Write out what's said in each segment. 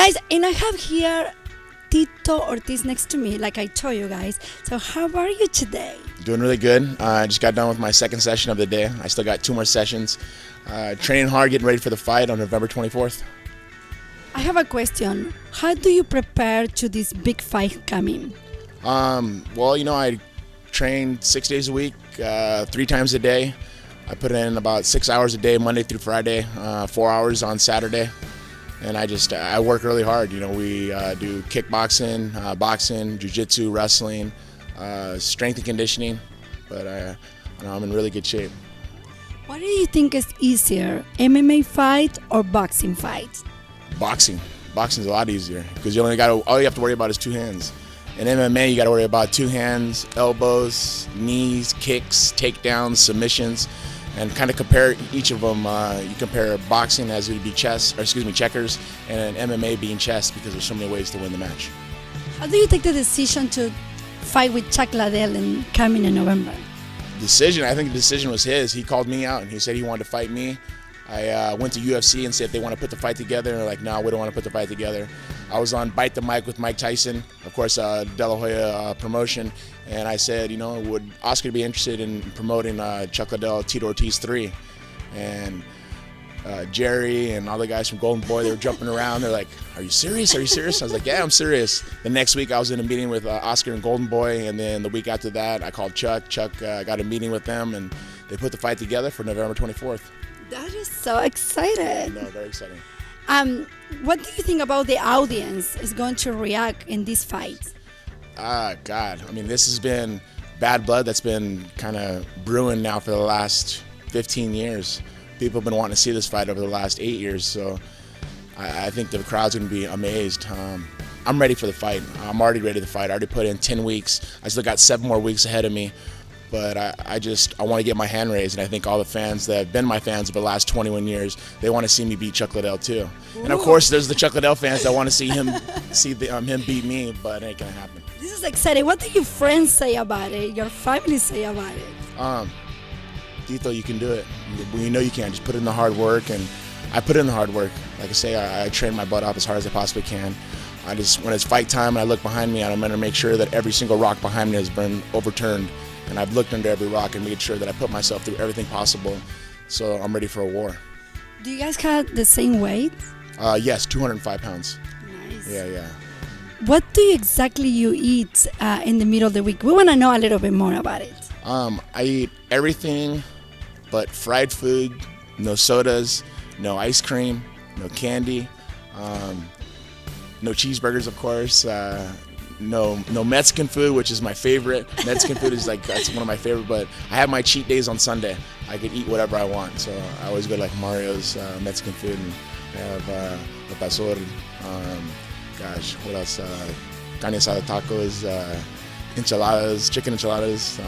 guys, and I have here Tito Ortiz next to me, like I told you guys. So how are you today? Doing really good. I just got done with my second session of the day. I still got 2 more sessions. Training hard, getting ready for the fight on November 24th. I have a question. How do you prepare to this big fight coming? Well, I train 6 days a week, 3 times a day. I put in about 6 hours a day, Monday through Friday, 4 hours on Saturday. And I work really hard. We do kickboxing, boxing, jiu-jitsu, wrestling, strength and conditioning. But I'm in really good shape. What do you think is easier, MMA fight or boxing fight? Boxing. Boxing's a lot easier because all you have to worry about is 2 hands. In MMA, you got to worry about 2 hands, elbows, knees, kicks, takedowns, submissions, and kind of compare each of them. You compare boxing as it would be checkers, and MMA being chess because there's so many ways to win the match. How do you take the decision to fight with Chuck Liddell and coming in November? I think the decision was his. He called me out and he said he wanted to fight me. I went to UFC and said if they want to put the fight together, and they're like, no, we don't want to put the fight together. I was on Bite the Mic with Mike Tyson, of course, De La Hoya promotion, and I said, would Oscar be interested in promoting Chuck Liddell, Tito Ortiz 3? And Jerry and all the guys from Golden Boy, they were jumping around. They're like, are you serious? Are you serious? I was like, yeah, I'm serious. The next week I was in a meeting with Oscar and Golden Boy, and then the week after that I called Chuck. Chuck got a meeting with them, and they put the fight together for November 24th. That is so exciting. No, very exciting. What do you think about the audience is going to react in this fight? God, this has been bad blood that's been kind of brewing now for the last 15 years. People have been wanting to see this fight over the last 8 years, so I think the crowd's going to be amazed. I'm ready for the fight. I'm already ready to fight. I already put in 10 weeks. I still got 7 more weeks ahead of me. But I want to get my hand raised, and I think all the fans that have been my fans over the last 21 years, they want to see me beat Chuck Liddell too. Ooh. And of course, there's the Chuck Liddell fans that want to see him him beat me, but it ain't gonna happen. This is exciting. What do your friends say about it? Your family say about it? Tito, you can do it. You know you can. Just put in the hard work, and I put in the hard work. Like I say, I train my butt off as hard as I possibly can. When it's fight time and I look behind me, I'm gonna make sure that every single rock behind me has been overturned. And I've looked under every rock and made sure that I put myself through everything possible, so I'm ready for a war. Do you guys have the same weight? Yes, 205 pounds. Nice. Yeah. What do you exactly eat in the middle of the week? We want to know a little bit more about it. I eat everything but fried food, no sodas, no ice cream, no candy, no cheeseburgers, of course. No Mexican food, which is my favorite. Mexican food is that's one of my favorite, but I have my cheat days on Sunday. I can eat whatever I want, so I always go to Mario's Mexican food, and I have the pastor, what else? Carne asada tacos, enchiladas, chicken enchiladas,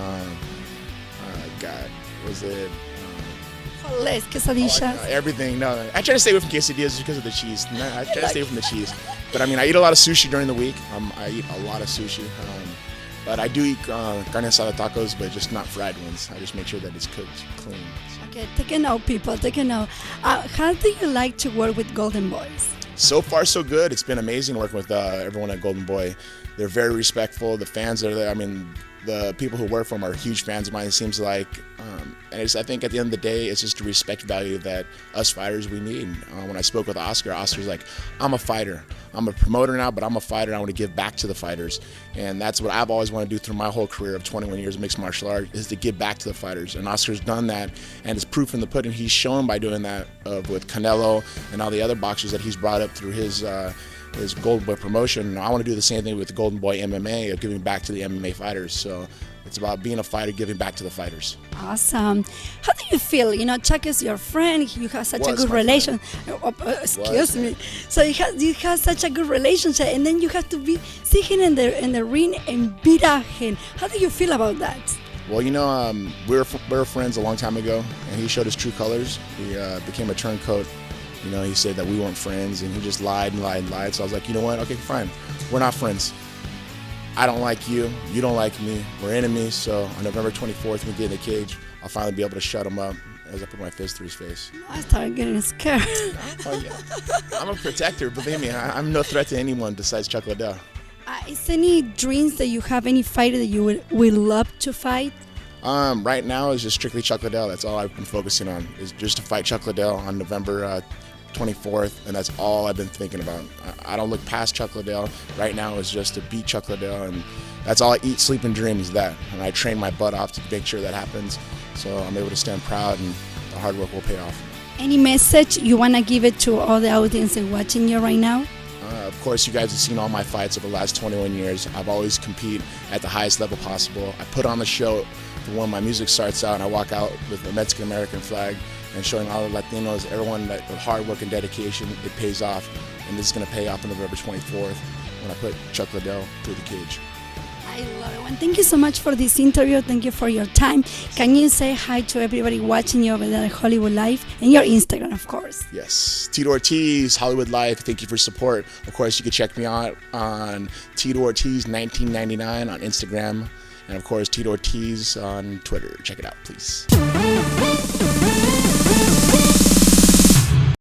what was it? Less quesadillas. Everything. No, I try to stay away from quesadillas just because of the cheese. I try to stay away from the cheese. But I eat a lot of sushi during the week. I eat a lot of sushi. But I do eat carne asada tacos, but just not fried ones. I just make sure that it's cooked clean. Okay, take a note, people. Take a note. How do you like to work with Golden Boys? So far, so good. It's been amazing working with everyone at Golden Boy. They're very respectful. The fans are there. The people who work for them are huge fans of mine, it seems like. And I think at the end of the day, it's just a respect value that us fighters, we need. When I spoke with Oscar's like, I'm a fighter. I'm a promoter now, but I'm a fighter. I want to give back to the fighters. And that's what I've always wanted to do through my whole career of 21 years of mixed martial art, is to give back to the fighters. And Oscar's done that, and it's proof in the pudding. He's shown by doing that with Canelo and all the other boxers that he's brought up through his Golden Boy promotion. I want to do the same thing with the Golden Boy MMA, of giving back to the MMA fighters. So it's about being a fighter, giving back to the fighters. Awesome. How do you feel? Chuck is your friend. You have such a good relation. Excuse me. So you have such a good relationship, and then you have to see him in the ring and beat up him. How do you feel about that? Well, we were friends a long time ago, and he showed his true colors. He became a turncoat. He said that we weren't friends, and he just lied and lied and lied. So I was like, you know what? Okay, fine. We're not friends. I don't like you. You don't like me. We're enemies. So on November 24th, when we get in the cage, I'll finally be able to shut him up as I put my fist through his face. I started getting scared. Oh, yeah. I'm a protector, believe me. I'm no threat to anyone besides Chuck Liddell. Is any dreams that you have, any fighter that you would love to fight? Right now is just strictly Chuck Liddell. That's all I've been focusing on, is just to fight Chuck Liddell on November 24th, and that's all I've been thinking about. I don't look past Chuck Liddell. Right now is just to beat Chuck Liddell, and that's all I eat, sleep, and dream is that. And I train my butt off to make sure that happens, so I'm able to stand proud, and the hard work will pay off. Any message you want to give it to all the audience watching you right now? Of course, you guys have seen all my fights over the last 21 years. I've always competed at the highest level possible. I put on the show for when my music starts out, and I walk out with the Mexican-American flag and showing all the Latinos, everyone that with hard work and dedication, it pays off. And this is going to pay off on November 24th when I put Chuck Liddell through the cage. I love it. And thank you so much for this interview. Thank you for your time. Can you say hi to everybody watching you over there at Hollywood Life and your Instagram, of course? Yes. Tito Ortiz, Hollywood Life. Thank you for support. Of course, you can check me out on Tito Ortiz 1999 on Instagram. And of course, Tito Ortiz on Twitter. Check it out, please.